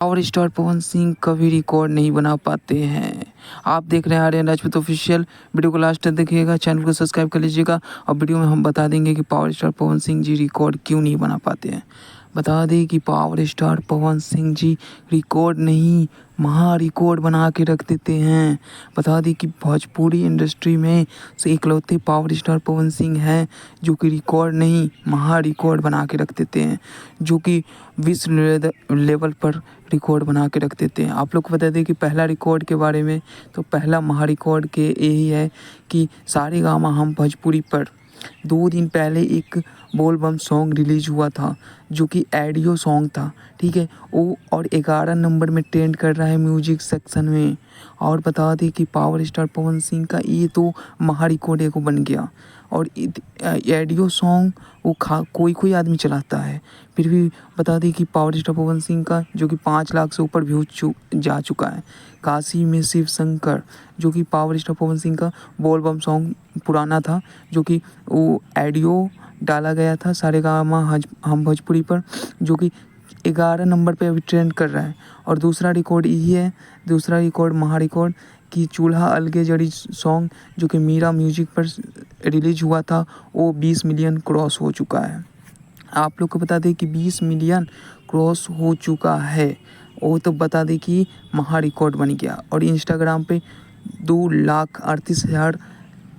Power star Pawan Singh कभी record नहीं बना पाते हैं। आप देख रहे हैं आर्यन राजपूत ऑफिशियल। वीडियो को लास्ट तक देखिएगा, चैनल को सब्सक्राइब कर लीजिएगा और वीडियो में हम बता देंगे कि power star Pawan Singh ji record क्यों नहीं बना पाते हैं। बता दें कि power star Pawan Singh ji record नहीं, महा रिकॉर्ड बना के रख देते हैं। बता दें कि भोजपुरी इंडस्ट्री में से इकलौते पावर स्टार पवन सिंह हैं जो कि रिकॉर्ड नहीं, महा रिकॉर्ड बना के रख देते हैं, जो कि विश्व लेवल पर रिकॉर्ड बना के रख देते हैं। आप लोग को बता दें कि पहला रिकॉर्ड के बारे में, तो पहला महा रिकॉर्ड के यही है कि सारेगामा हम भोजपुरी पर 2 दिन पहले एक बोल बम सॉन्ग रिलीज हुआ था जो कि ऑडियो सॉन्ग था, ठीक है वो, और 11 नंबर में ट्रेंड कर रहा है म्यूजिक सेक्शन में। और बता दें कि पावर स्टार पवन सिंह का ये तो महा रिकॉर्ड को बन गया। और ऑडियो सॉन्ग वो कोई आदमी चलाता है, फिर भी बता दें कि पावर स्टार पवन सिंह का जो कि 5 लाख से ऊपर व्यूज जा चुका है। काशी में शिव शंकर जो कि पावर स्टार पवन सिंह का बोल बम सॉन्ग पुराना था, जो कि वो ऑडियो डाला गया था सारेगामा हम भोजपुरी पर, जो कि 11 नंबर पे अभी ट्रेंड कर रहा है। और दूसरा रिकॉर्ड यही है, दूसरा रिकॉर्ड महा रिकॉर्ड कि चूल्हा अलगे जड़ी सॉन्ग जो कि मीरा म्यूजिक पर रिलीज हुआ था, वो 20 मिलियन क्रॉस हो चुका है। आप लोग को बता दें कि 20 मिलियन क्रॉस हो चुका है, वो तो बता दें कि महा रिकॉर्ड बन गया। और इंस्टाग्राम पे 2,38,000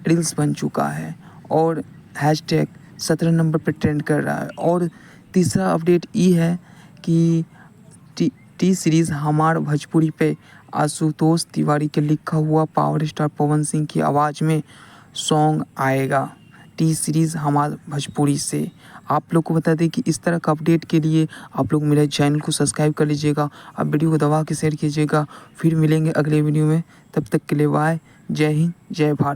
रील्स बन चुका है और हैशटैग 17 नंबर पे ट्रेंड कर रहा है। और तीसरा अपडेट ये है कि टी सीरीज़ हमार भोजपुरी पे आशुतोष तिवारी के लिखा हुआ पावर स्टार पवन सिंह की आवाज़ में सॉन्ग आएगा टी सीरीज़ हमार भोजपुरी से। आप लोग को बता दें कि इस तरह का अपडेट के लिए आप लोग मेरे चैनल को सब्सक्राइब कर लीजिएगा, आप वीडियो को दबा के शेयर कीजिएगा। फिर मिलेंगे अगले वीडियो में, तब तक के लिए बाय, जय हिंद, जय भारत।